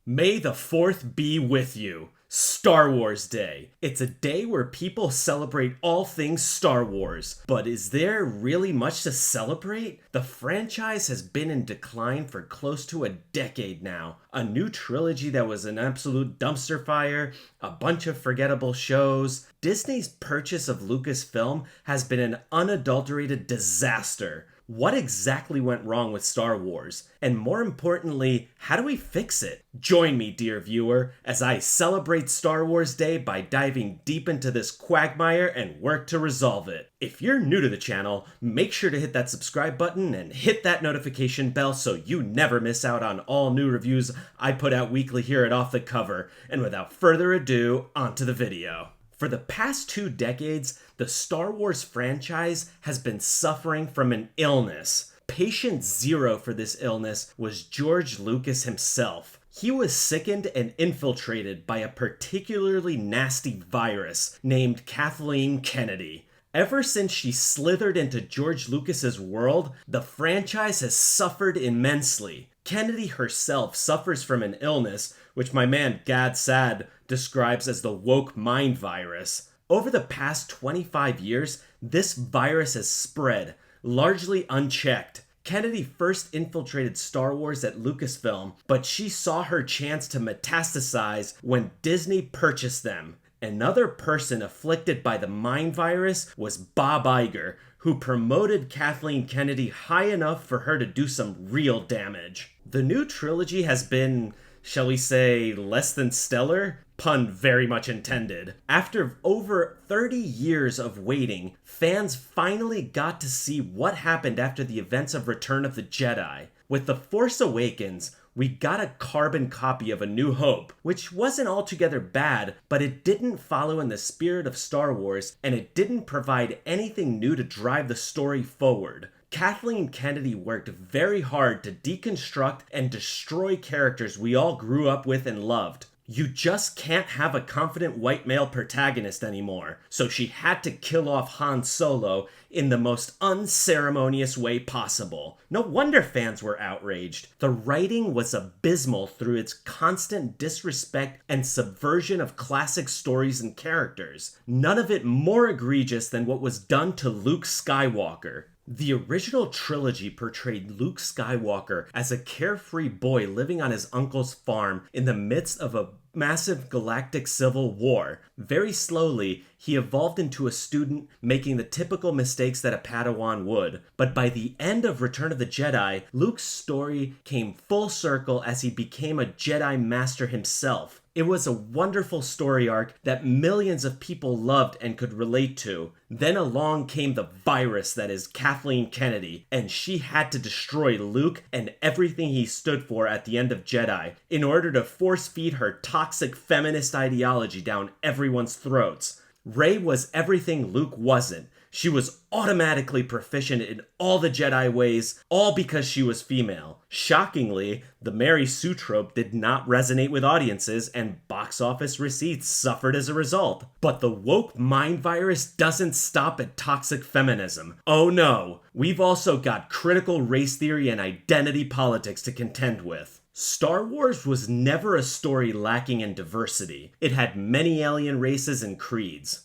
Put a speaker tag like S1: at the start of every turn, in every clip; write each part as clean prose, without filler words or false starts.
S1: May the 4th be with you. Star Wars Day. It's a day where people celebrate all things Star Wars. But is there really much to celebrate? The franchise has been in decline for close to a decade now. A new trilogy that was an absolute dumpster fire, a bunch of forgettable shows. Disney's purchase of Lucasfilm has been an unadulterated disaster. What exactly went wrong with Star Wars? And more importantly, how do we fix it? Join me, dear viewer, as I celebrate Star Wars Day by diving deep into this quagmire and work to resolve it. If you're new to the channel, make sure to hit that subscribe button and hit that notification bell so you never miss out on all new reviews I put out weekly here at Off the Cover. And without further ado, onto the video. For the past 2 decades, the Star Wars franchise has been suffering from an illness. Patient zero for this illness was George Lucas himself. He was sickened and infiltrated by a particularly nasty virus named Kathleen Kennedy. Ever since she slithered into George Lucas's world, the franchise has suffered immensely. Kennedy herself suffers from an illness, which my man Gad Sad describes as the woke mind virus. Over the past 25 years, this virus has spread, largely unchecked. Kennedy first infiltrated Star Wars at Lucasfilm, but she saw her chance to metastasize when Disney purchased them. Another person afflicted by the mind virus was Bob Iger, who promoted Kathleen Kennedy high enough for her to do some real damage. The new trilogy has been, shall we say, less than stellar? Pun very much intended. After over 30 years of waiting, fans finally got to see what happened after the events of Return of the Jedi. With The Force Awakens, we got a carbon copy of A New Hope, which wasn't altogether bad, but it didn't follow in the spirit of Star Wars, and it didn't provide anything new to drive the story forward. Kathleen Kennedy worked very hard to deconstruct and destroy characters we all grew up with and loved. You just can't have a confident white male protagonist anymore, so she had to kill off Han Solo in the most unceremonious way possible. No wonder fans were outraged. The writing was abysmal through its constant disrespect and subversion of classic stories and characters. None of it more egregious than what was done to Luke Skywalker. The original trilogy portrayed Luke Skywalker as a carefree boy living on his uncle's farm in the midst of a massive galactic civil war. Very slowly, he evolved into a student, making the typical mistakes that a Padawan would. But by the end of Return of the Jedi, Luke's story came full circle as he became a Jedi Master himself. It was a wonderful story arc that millions of people loved and could relate to. Then along came the virus that is Kathleen Kennedy, and she had to destroy Luke and everything he stood for at the end of Jedi in order to force feed her toxic feminist ideology down everyone's throats. Rey was everything Luke wasn't. She was automatically proficient in all the Jedi ways, all because she was female. Shockingly, the Mary Sue trope did not resonate with audiences, and box office receipts suffered as a result. But the woke mind virus doesn't stop at toxic feminism. Oh no, we've also got critical race theory and identity politics to contend with. Star Wars was never a story lacking in diversity. It had many alien races and creeds.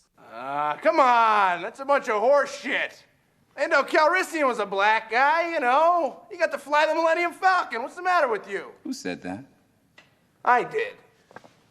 S2: Come on, that's a bunch of horse shit. Lando Calrissian was a black guy, you know. He got to fly the Millennium Falcon. What's the matter with you?
S3: Who said that?
S2: I did.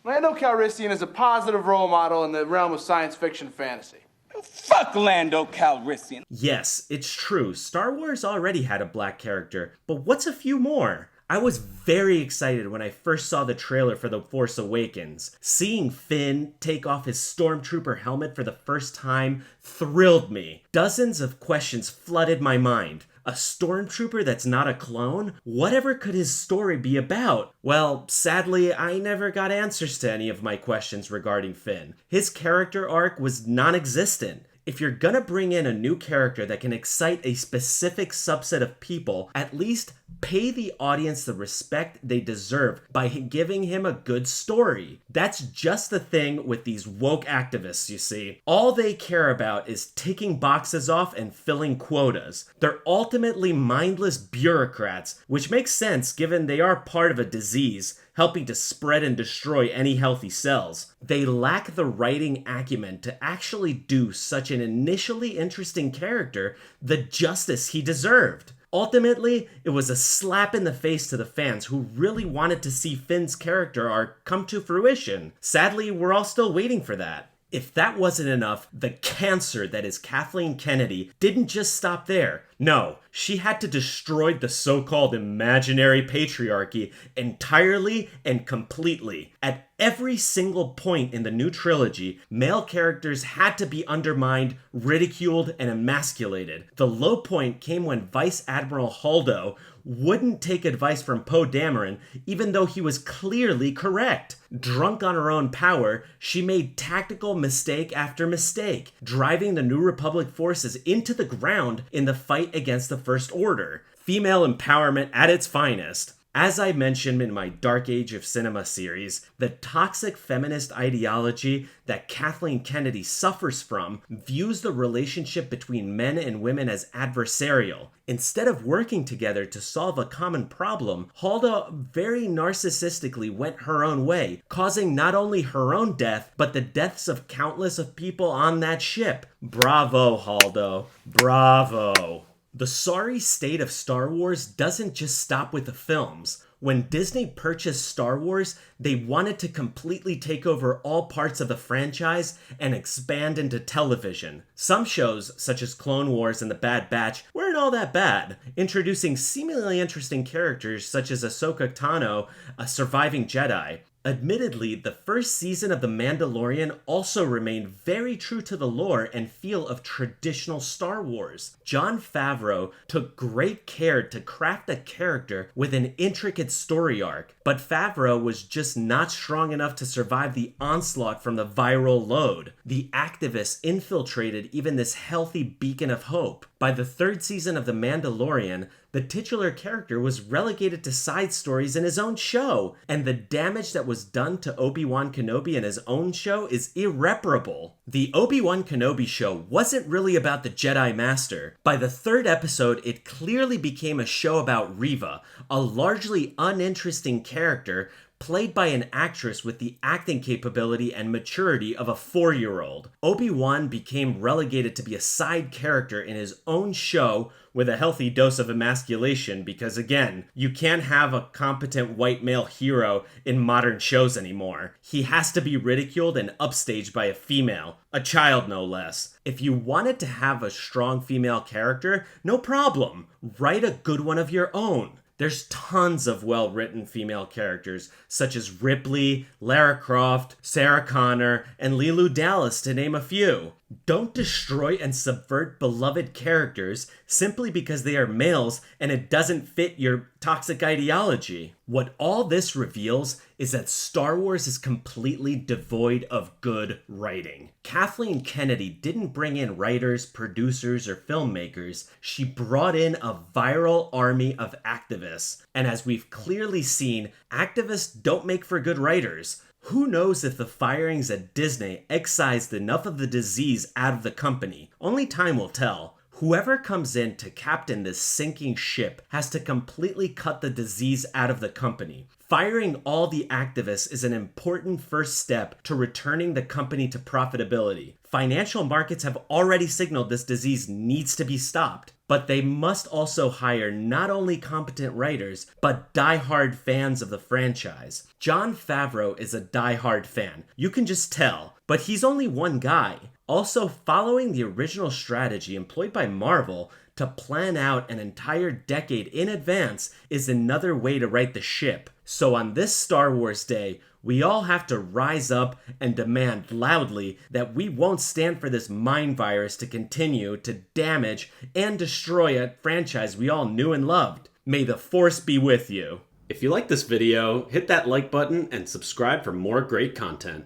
S2: Lando Calrissian is a positive role model in the realm of science fiction fantasy.
S3: Fuck Lando Calrissian.
S1: Yes, it's true. Star Wars already had a black character, but what's a few more? I was very excited when I first saw the trailer for The Force Awakens. Seeing Finn take off his stormtrooper helmet for the first time thrilled me. Dozens of questions flooded my mind. A stormtrooper that's not a clone? Whatever could his story be about? Well, sadly, I never got answers to any of my questions regarding Finn. His character arc was non-existent. If you're gonna bring in a new character that can excite a specific subset of people, at least Pay the audience the respect they deserve by giving him a good story. That's just the thing with these woke activists, you see. All they care about is ticking boxes off and filling quotas. They're ultimately mindless bureaucrats, which makes sense given they are part of a disease, helping to spread and destroy any healthy cells. They lack the writing acumen to actually do such an initially interesting character the justice he deserved. Ultimately, it was a slap in the face to the fans who really wanted to see Finn's character arc come to fruition. Sadly, we're all still waiting for that. If that wasn't enough, the cancer that is Kathleen Kennedy didn't just stop there. No, she had to destroy the so-called imaginary patriarchy entirely and completely. At every single point in the new trilogy, male characters had to be undermined, ridiculed, and emasculated. The low point came when Vice Admiral Holdo wouldn't take advice from Poe Dameron, even though he was clearly correct. Drunk on her own power, she made tactical mistake after mistake, driving the New Republic forces into the ground in the fight against the First Order. Female empowerment at its finest. As I mentioned in my Dark Age of Cinema series, the toxic feminist ideology that Kathleen Kennedy suffers from views the relationship between men and women as adversarial. Instead of working together to solve a common problem, Hulda very narcissistically went her own way, causing not only her own death, but the deaths of countless of people on that ship. Bravo, Hulda. Bravo. The sorry state of Star Wars doesn't just stop with the films. When Disney purchased Star Wars, they wanted to completely take over all parts of the franchise and expand into television. Some shows, such as Clone Wars and The Bad Batch, weren't all that bad, introducing seemingly interesting characters such as Ahsoka Tano, a surviving Jedi. Admittedly, the first season of The Mandalorian also remained very true to the lore and feel of traditional Star Wars. Jon Favreau took great care to craft a character with an intricate story arc, but Favreau was just not strong enough to survive the onslaught from the viral load. The activists infiltrated even this healthy beacon of hope. By the third season of The Mandalorian, the titular character was relegated to side stories in his own show, and the damage that was done to Obi-Wan Kenobi in his own show is irreparable. The Obi-Wan Kenobi show wasn't really about the Jedi Master. By the third episode, it clearly became a show about Reva, a largely uninteresting character played by an actress with the acting capability and maturity of a 4-year-old. Obi-Wan became relegated to be a side character in his own show with a healthy dose of emasculation because, again, you can't have a competent white male hero in modern shows anymore. He has to be ridiculed and upstaged by a female, a child no less. If you wanted to have a strong female character, no problem. Write a good one of your own. There's tons of well-written female characters, such as Ripley, Lara Croft, Sarah Connor, and Leeloo Dallas, to name a few. Don't destroy and subvert beloved characters simply because they are males and it doesn't fit your toxic ideology. What all this reveals is that Star Wars is completely devoid of good writing. Kathleen Kennedy didn't bring in writers, producers, or filmmakers. She brought in a viral army of activists. And as we've clearly seen, activists don't make for good writers. Who knows if the firings at Disney excised enough of the disease out of the company? Only time will tell. Whoever comes in to captain this sinking ship has to completely cut the disease out of the company. Firing all the activists is an important first step to returning the company to profitability. Financial markets have already signaled this disease needs to be stopped, but they must also hire not only competent writers, but die-hard fans of the franchise. Jon Favreau is a die-hard fan. You can just tell, but he's only one guy. Also, following the original strategy employed by Marvel to plan out an entire decade in advance is another way to right the ship. So on this Star Wars Day, we all have to rise up and demand loudly that we won't stand for this mind virus to continue to damage and destroy a franchise we all knew and loved. May the Force be with you. If you like this video, hit that like button and subscribe for more great content.